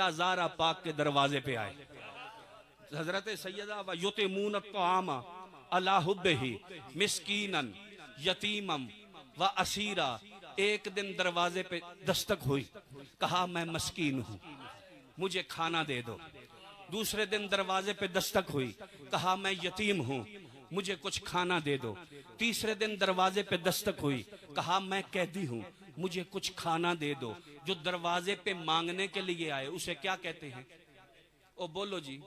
ज़ारा पाक के दरवाजे पे आए। हजरत सैयदा व युतिमून अत्तआम अला हुब्बिही मिस्कीनन यतीमम व असीरा। एक दिन दरवाजे पे दस्तक हुई, कहा मैं मस्कीन हूँ, मुझे खाना दे दो। दूसरे दिन दरवाजे पे दस्तक हुई, कहा मैं यतीम हूँ, मुझे कुछ खाना दे दो। तीसरे दिन दरवाजे पे दस्तक हुई, कहा मैं कैदी हूँ, मुझे कुछ खाना दे दो। जो दरवाजे पे मांगने के लिए आए उसे क्या कहते हैं? ओ बोलो जी,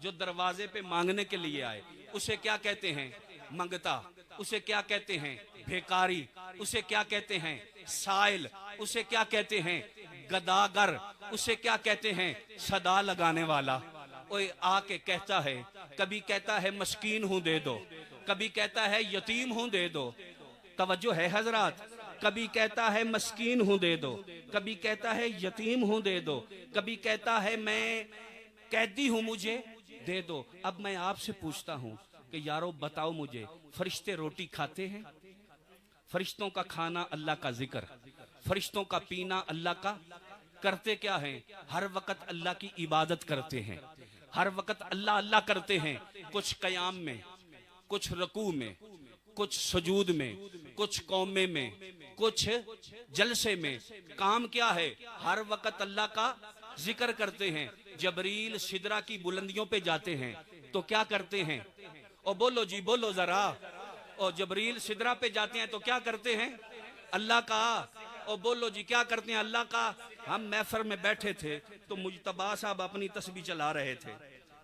जो दरवाजे पे मांगने के लिए आए उसे क्या कहते हैं? मंगता। उसे क्या कहते हैं? भिखारी। उसे क्या कहते हैं? साइल। उसे क्या कहते हैं? गदागर। उसे क्या कहते हैं? सदा लगाने वाला। ओए आके कहता है, कभी कहता है मस्कीन हूं दे दो, कभी कहता है यतीम हूं दे दो। तवज्जो है हजरात, कभी कहता है मस्कीन हूं दे दो, कभी कहता है यतीम हूं दे दो, कभी कहता है मैं कैदी हूं मुझे दे दो। अब मैं आपसे पूछता हूं कि यारो बताओ मुझे, फरिश्ते रोटी खाते हैं? फरिश्तों का खाना अल्लाह का जिक्र, फरिश्तों का पीना अल्लाह का। करते क्या हैं? हर वक्त अल्लाह की इबादत करते हैं, हर वक्त अल्लाह अल्लाह करते हैं। कुछ कयाम में, कुछ रकू में, कुछ सजूद में, कुछ कौमे में, कुछ जलसे में। काम क्या है? हर वक्त अल्लाह का जिक्र करते हैं। जबरील सिदरा की बुलंदियों पे जाते हैं तो क्या करते हैं? और बोलो जी, बोलो जरा। और जबरील सिदरा पे जाते हैं तो क्या करते हैं? अल्लाह का। और बोलो जी, क्या करते हैं? अल्लाह का। हम महफिल में बैठे थे तो मुजतबा साहब अपनी तस्बीह चला रहे थे।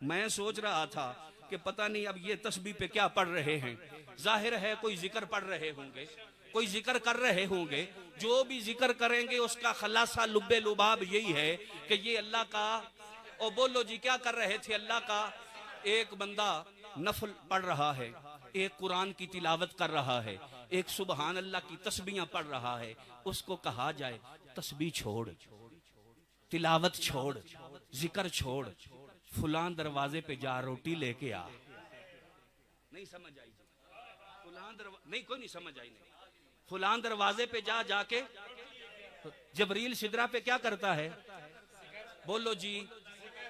मैं सोच रहा था कि पता नहीं अब ये तस्बीह पे क्या पढ़ रहे हैं। जाहिर है कोई जिक्र पढ़ रहे होंगे, कोई जिक्र कर रहे होंगे। जो भी जिक्र करेंगे उसका खलासा लुब्बे लुबाब यही है कि ये अल्लाह का। और बोलो जी, क्या कर रहे थे? अल्लाह का। एक बंदा नफल पढ़ रहा है, एक कुरान की तिलावत कर रहा है, एक सुबहान अल्लाह की तस्बीहां पढ़ रहा है। उसको कहा जाए तस्बीह छोड़, तिलावत छोड़, जिक्र छोड़, फुलान दरवाजे पे जा रोटी लेके आ। नहीं समझ आई? नहीं, कोई नहीं समझ आई। नहीं, फुलान दरवाजे पे जा, जाके जबरील सिदरा पे क्या करता है? बोलो जी,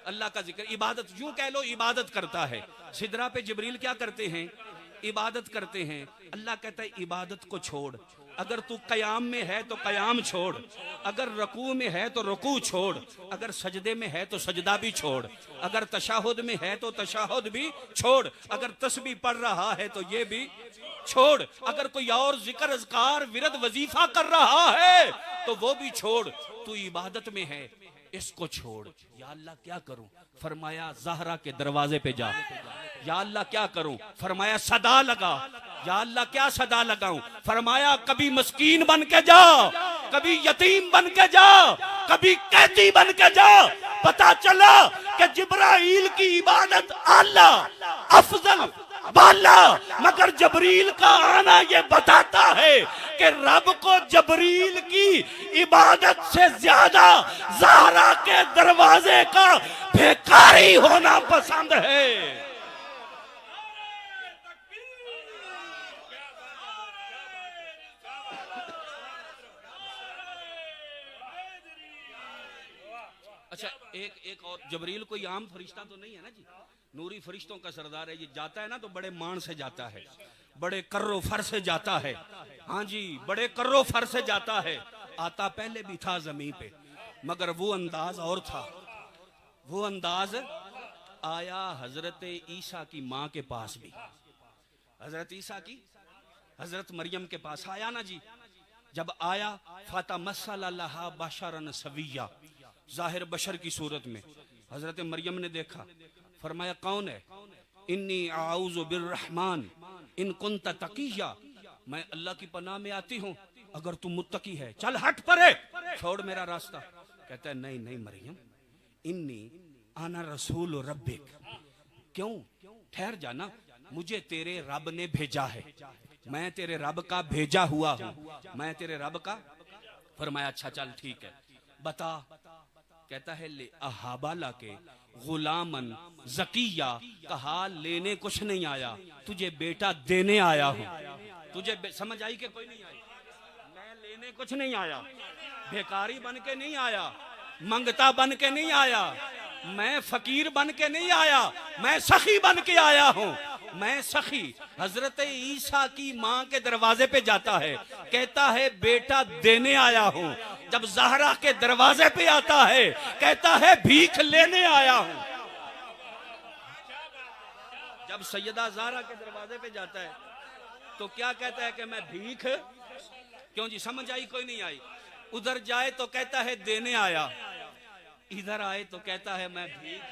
अल्लाह का जिक्र, इबादत, यूं कह लो इबादत करता है। सिदरा पे जबरील क्या करते हैं? इबादत करते हैं। अल्लाह कहता है इबादत को छोड़। अगर तू कयाम में है तो कयाम छोड़, अगर रकू में है तो रकू छोड़, अगर सजदे में है तो सजदा भी छोड़, अगर तशाहुद में है तो तशाहुद भी छोड़, अगर तस्बीह पढ़ रहा है तो ये भी छोड़, अगर कोई और जिक्र अज़कार विरद वजीफा कर रहा है तो वो भी छोड़। तू इबादत में है, इसको छोड़। या अल्लाह क्या करूं? फरमाया ज़हरा के दरवाजे पे जा। या अल्लाह क्या करूं? फरमाया सदा लगा। या अल्लाह क्या सदा लगाऊं? फरमाया कभी मस्कीन बन के जा, कभी यतीम बन के जा, कभी कैदी बन के जा। पता चला कि जिब्राइल की इबादत आला, अफजल, बाला, मगर जबरील का आना ये बताता है कि रब को जबरील की इबादत से ज्यादा ज़हरा के दरवाजे का भिखारी होना पसंद है। अच्छा, एक और, जबरील कोई आम फरिश्ता तो नहीं है ना जी, नूरी फरिश्तों का सरदार है। ये जाता है ना तो बड़े मान से जाता है, बड़े कर्रो फर से जाता है। हाँ जी, बड़े कर्रो फर से जाता है। आता पहले भी था जमीन पे, मगर वो अंदाज और था। वो अंदाज आया हजरत ईसा की माँ के पास भी, हजरत ईसा की, हजरत मरियम के पास आया ना जी। जब आया फाता मसल्लल्लाहा बशरन सविया, जाहिर बशर की सूरत में हजरत मरियम ने देखा। फरमाया कौन है? इन्नी आऊज़ु बिर्रहमान इन कुंत तकिया, मैं अल्लाह की पनाह में आती हूँ अगर तू मुत्तकी है। चल हट परे, छोड़ मेरा रास्ता। कहता है नहीं नहीं मरियम, इन्नी आना रसूल रब्बिक। क्यों? ठहर जाना, मुझे तेरे रब ने भेजा है, मैं तेरे रब का भेजा हुआ हूँ, मैं तेरे रब का। फरमाया अच्छा चल ठीक है, बता। कहता है ले अहाबाला के गुलामन जकिया, कहा लेने कुछ नहीं आया, तुझे बेटा देने आया हूँ। तुझे समझ आई कि कोई नहीं आई? मैं लेने कुछ नहीं आया, भिखारी बन के नहीं आया, मंगता बन के नहीं आया, मैं फकीर बन के नहीं आया, मैं सखी बन के आया हूं। मैं सखी हजरत ईसा की मां के दरवाजे पे जाता है, कहता है बेटा देने आया हूं। जब ज़हरा के दरवाजे पे आता है, कहता है भीख लेने आया हूं। जब सैयदा ज़हरा के दरवाजे पे जाता है तो क्या कहता है कि मैं भीख, क्यों जी, समझ आई कोई नहीं आई? उधर जाए तो कहता है देने आया, इधर आए तो कहता है मैं भीख,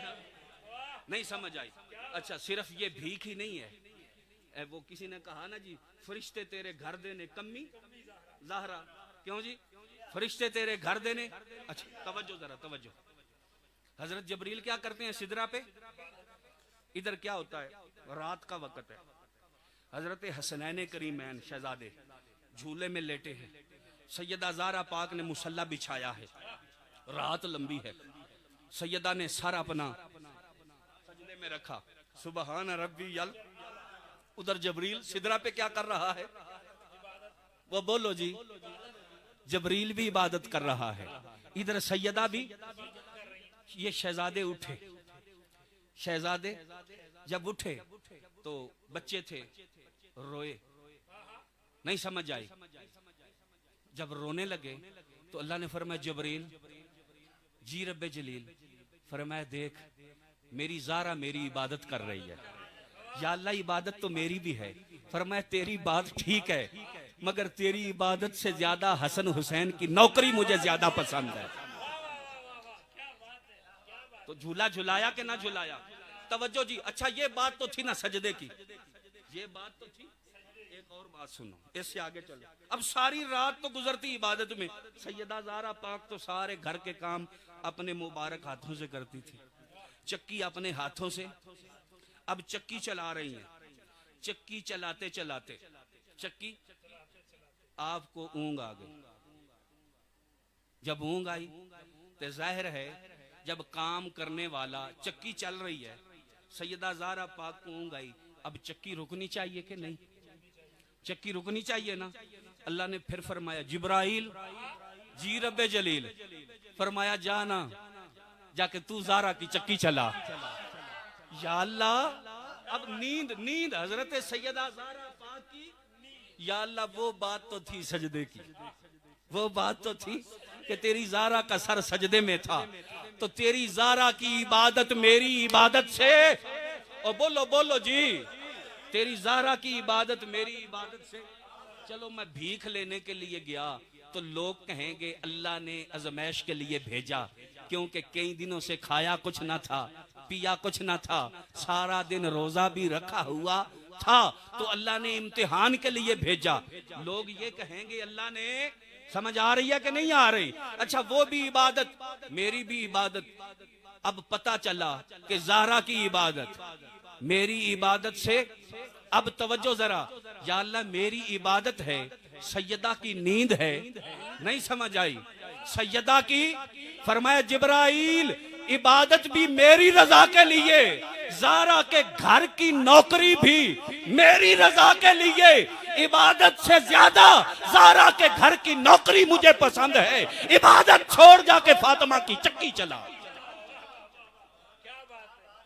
नहीं समझ आई? अच्छा, सिर्फ ये भीख ही नहीं है, वो किसी ने कहा ना जी, फरिश्ते तेरे घर देने कमी ज़हरा, क्यों जी, फरिश्ते तेरे घर देने। अच्छा तवज्जो जरा तवज्जो, हजरत जबरील क्या करते हैं सिदरा पे? इधर क्या होता है, रात का वक्त है, हजरत हसनैन करीमैन शहजादे झूले में लेटे हैं, सैयदा ज़हरा पाक ने मुसल्ला बिछाया है, रात लंबी है, सैयदा ने सर अपना सजदे में रखा, सुबहान रब्बी यल। उधर जबरील सिदरा पे क्या कर रहा है? वो बोलो जी, जबरील भी इबादत कर रहा है, इधर सैयदा भी। ये शहजादे उठे, शहजादे जब उठे तो बच्चे थे, रोए, नहीं समझ आई। जब रोने लगे तो अल्लाह ने फरमाया जबरील जी रब्बे जलील, फरमाया देख मेरी ज़हरा मेरी इबादत कर रही है। या अल्लाह इबादत तो मेरी भी है। फरमाया तेरी बात ठीक है, मगर तेरी इबादत से ज्यादा हसन हुसैन की नौकरी मुझे ज्यादा पसंद है। तो झूला झुलाया कि ना झुलाया? तवज्जो जी। अच्छा ये बात तो थी ना सजदे की, ये बात तो थी। एक और बात सुनो, इससे आगे चलो। अब सारी रात तो गुजरती इबादत में, सैयदा ज़हरा पाक तो सारे घर के काम अपने मुबारक हाथों से करती थी, चक्की अपने हाथों से। अब चक्की चला रही है, चक्की चलाते चलाते चक्की आपको ऊंग आ गई। जब ऊंग आई तो जाहिर है जब काम करने वाला, चक्की चल रही है, सैयदा ज़हरा पाक को ऊंग आई, अब चक्की रुकनी चाहिए कि नहीं? चक्की रुकनी चाहिए ना। अल्लाह ने फिर फरमाया जिब्राइल जी रब्बे जलील, फरमाया जाना जाके तू ज़हरा की चक्की चला। या अल्लाह, अब नींद हजरत सैयदा ज़हरा पाक की। या अल्लाह वो बात तो थी सजदे की, वो बात तो थी कि तेरी ज़हरा का सर सजदे में था, तो तेरी ज़हरा की इबादत मेरी इबादत से, और बोलो बोलो जी, तेरी ज़हरा की इबादत मेरी इबादत से। चलो मैं भीख लेने के लिए गया तो लोग कहेंगे अल्लाह ने अजमैश के लिए भेजा, क्योंकि कई दिनों से खाया कुछ ना था, पिया कुछ ना था, सारा दिन रोजा भी रखा हुआ था, तो अल्लाह ने इम्तिहान के लिए भेजा। लोग ये कहेंगे अल्लाह ने, समझ आ रही है कि नहीं आ रही? अच्छा वो भी इबादत, मेरी भी इबादत। अब पता चला कि ज़हरा की इबादत मेरी इबादत से। अब तवज्जो जरा, या अल्लाह मेरी इबादत है, सैयदा की नींद है, नहीं समझ आई? सैयदा की, फरमाया जिब्राइल इबादत भी मेरी रजा के लिए, ज़हरा के घर की नौकरी भी मेरी रजा के लिए, इबादत से ज्यादा ज़हरा के घर की नौकरी मुझे पसंद है। इबादत छोड़ जाके फातिमा की चक्की चला,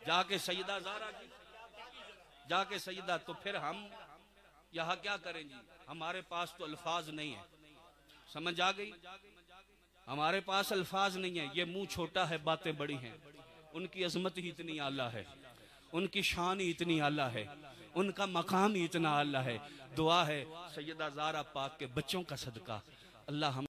जाके सैयदा ज़हरा की, जाके सैयदा। तो फिर हम यहाँ क्या करें जी? हमारे पास तो अल्फाज नहीं है, समझ आ गई? हमारे पास अल्फाज नहीं है। ये मुंह छोटा है, बातें बड़ी हैं। उनकी अजमत ही इतनी आला है, उनकी शान ही इतनी आला है, उनका मकाम ही इतना आला है। दुआ है सैयदा ज़हरा पाक के बच्चों का सदका अल्लाह हम